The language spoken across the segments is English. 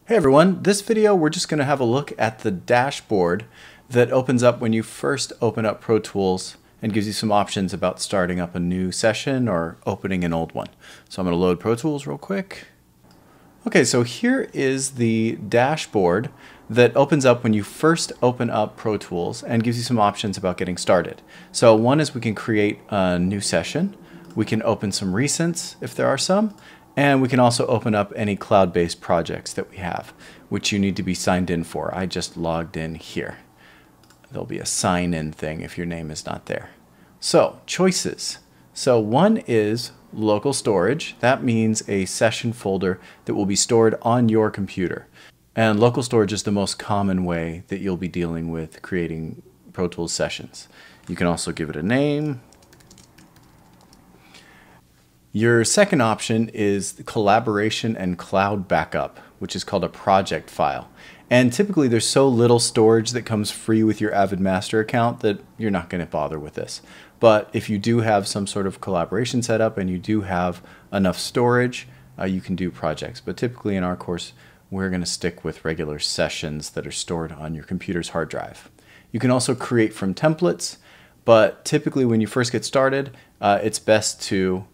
Hey everyone, this video we're just going to have a look at the dashboard that opens up when you first open up Pro Tools and gives you some options about starting up a new session or opening an old one. So I'm going to load Pro Tools real quick. Okay, so here is the dashboard that opens up when you first open up Pro Tools and gives you some options about getting started. So one is we can create a new session. We can open some recents if there are some. And we can also open up any cloud-based projects that we have, which you need to be signed in for. I just logged in here. There'll be a sign-in thing if your name is not there. So, choices. So one is local storage. That means a session folder that will be stored on your computer. And local storage is the most common way that you'll be dealing with creating Pro Tools sessions. You can also give it a name. Your second option is collaboration and cloud backup, which is called a project file. And typically there's so little storage that comes free with your Avid Master account that you're not going to bother with this. But if you do have some sort of collaboration set up and you do have enough storage, you can do projects. But typically in our course, we're going to stick with regular sessions that are stored on your computer's hard drive. You can also create from templates, but typically when you first get started, it's best to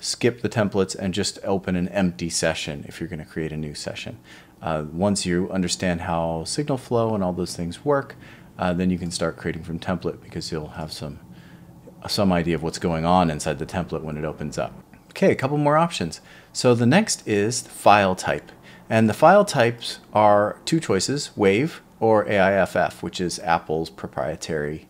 skip the templates and just open an empty session if you're going to create a new session. Once you understand how signal flow and all those things work, then you can start creating from template because you'll have some idea of what's going on inside the template when it opens up. Okay, a couple more options. So the next is file type. And the file types are two choices, WAV or AIFF, which is Apple's proprietary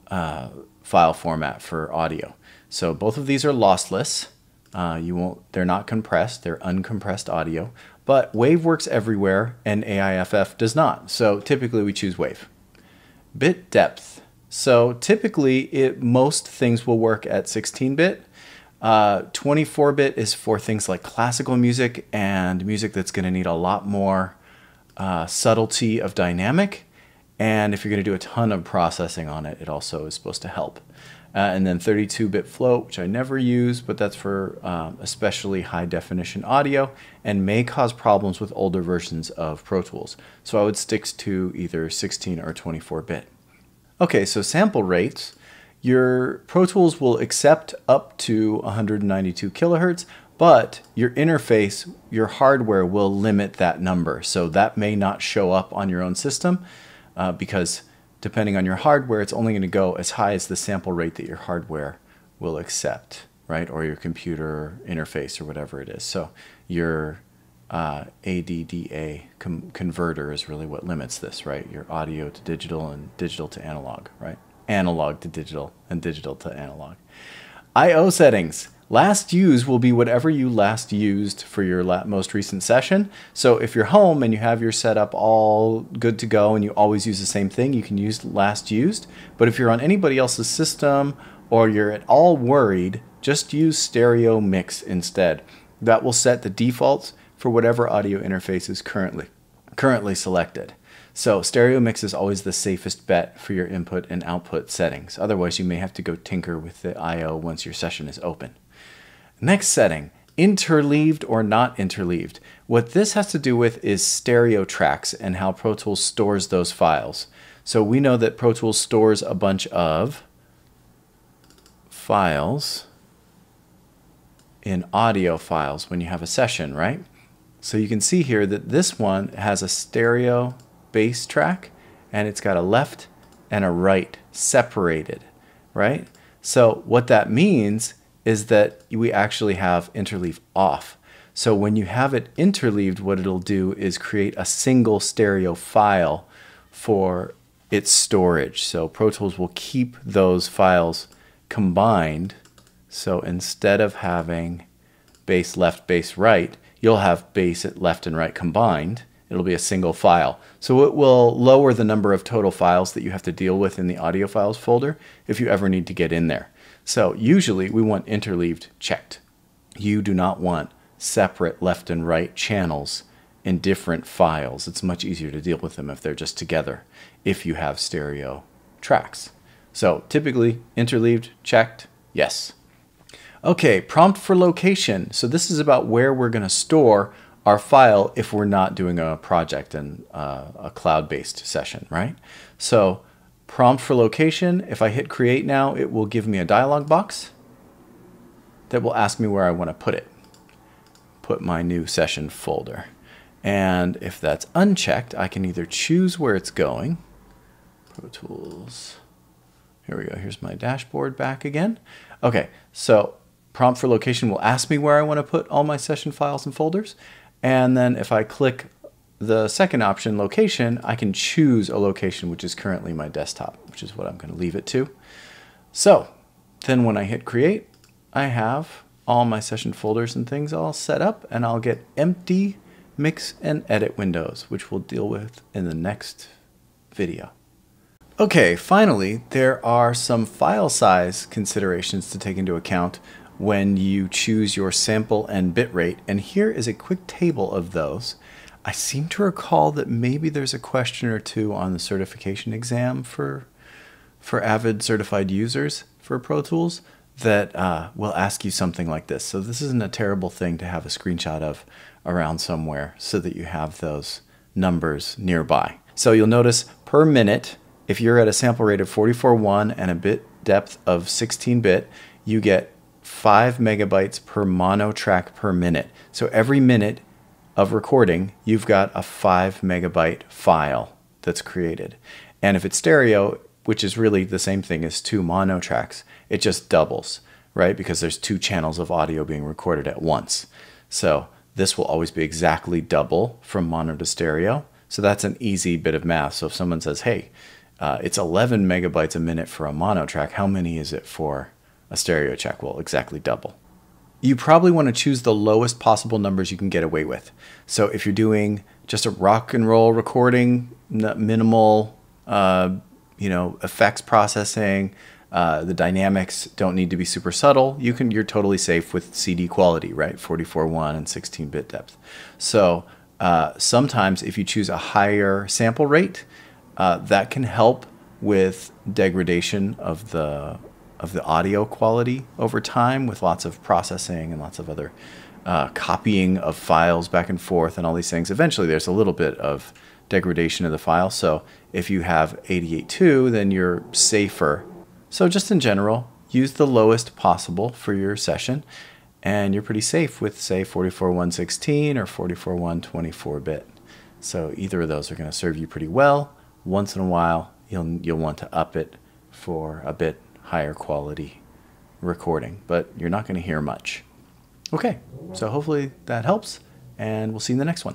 file format for audio. So both of these are lossless. They're not compressed, they're uncompressed audio, but WAV works everywhere and AIFF does not. So typically we choose WAV. Bit depth. So typically most things will work at 16-bit. 24-bit is for things like classical music and music that's going to need a lot more subtlety of dynamic. And if you're going to do a ton of processing on it, it also is supposed to help. And then 32-bit float, which I never use, but that's for especially high definition audio and may cause problems with older versions of Pro Tools. So I would stick to either 16 or 24-bit. Okay, so sample rates. Your Pro Tools will accept up to 192 kilohertz, but your interface, your hardware will limit that number. So that may not show up on your own system because depending on your hardware, it's only going to go as high as the sample rate that your hardware will accept, right? Or your computer interface or whatever it is. So your ADDA converter is really what limits this, right? Your audio to digital and digital to analog, right? Analog to digital and digital to analog. I/O settings. Last use will be whatever you last used for your most recent session. So if you're home and you have your setup all good to go and you always use the same thing, you can use last used. But if you're on anybody else's system or you're at all worried, just use stereo mix instead. That will set the defaults for whatever audio interface is currently selected. So stereo mix is always the safest bet for your input and output settings. Otherwise, you may have to go tinker with the I/O once your session is open. Next setting, interleaved or not interleaved. What this has to do with is stereo tracks and how Pro Tools stores those files. So we know that Pro Tools stores a bunch of files in audio files when you have a session, right? So you can see here that this one has a stereo bass track and it's got a left and a right separated, right? So what that means is that we actually have interleave off. So when you have it interleaved, what it'll do is create a single stereo file for its storage. So Pro Tools will keep those files combined. So instead of having bass left, bass right, you'll have bass at left and right combined. It'll be a single file. So it will lower the number of total files that you have to deal with in the audio files folder if you ever need to get in there. So usually we want interleaved checked. You do not want separate left and right channels in different files. It's much easier to deal with them if they're just together if you have stereo tracks. So typically interleaved checked, yes. Okay, prompt for location. So this is about where we're going to store our file if we're not doing a project and a cloud-based session, right? So prompt for location, if I hit create now, it will give me a dialog box that will ask me where I want to put it. Put my new session folder. And if that's unchecked, I can either choose where it's going. Pro Tools. Here we go. Here's my dashboard back again. Okay, so prompt for location will ask me where I want to put all my session files and folders. And then if I click the second option, location, I can choose a location, which is currently my desktop, which is what I'm going to leave it to. So then when I hit create, I have all my session folders and things all set up, and I'll get empty mix and edit windows, which we'll deal with in the next video. Okay, finally, there are some file size considerations to take into account when you choose your sample and bitrate, and here is a quick table of those. I seem to recall that maybe there's a question or two on the certification exam for Avid certified users for Pro Tools that will ask you something like this. So this isn't a terrible thing to have a screenshot of around somewhere so that you have those numbers nearby. So you'll notice per minute, if you're at a sample rate of 44.1 and a bit depth of 16-bit, you get 5 megabytes per mono track per minute. So every minute of recording, you've got a 5 megabyte file that's created. And if it's stereo, which is really the same thing as 2 mono tracks, it just doubles, right? Because there's 2 channels of audio being recorded at once. So this will always be exactly double from mono to stereo. So that's an easy bit of math. So if someone says, hey, it's 11 megabytes a minute for a mono track, how many is it for a stereo track? Well, exactly double. You probably want to choose the lowest possible numbers you can get away with. So if you're doing just a rock and roll recording, minimal effects processing, the dynamics don't need to be super subtle, you're totally safe with CD quality, right? 44.1 and 16-bit depth. So sometimes if you choose a higher sample rate, that can help with degradation of the audio quality over time with lots of processing and lots of other copying of files back and forth and all these things. Eventually there's a little bit of degradation of the file. So if you have 88.2, then you're safer. So just in general, use the lowest possible for your session and you're pretty safe with, say, 44.116 or 44.1 24-bit. So either of those are going to serve you pretty well. Once in a while, you'll want to up it for a bit higher quality recording, but you're not going to hear much. Okay, so hopefully that helps, and we'll see you in the next one.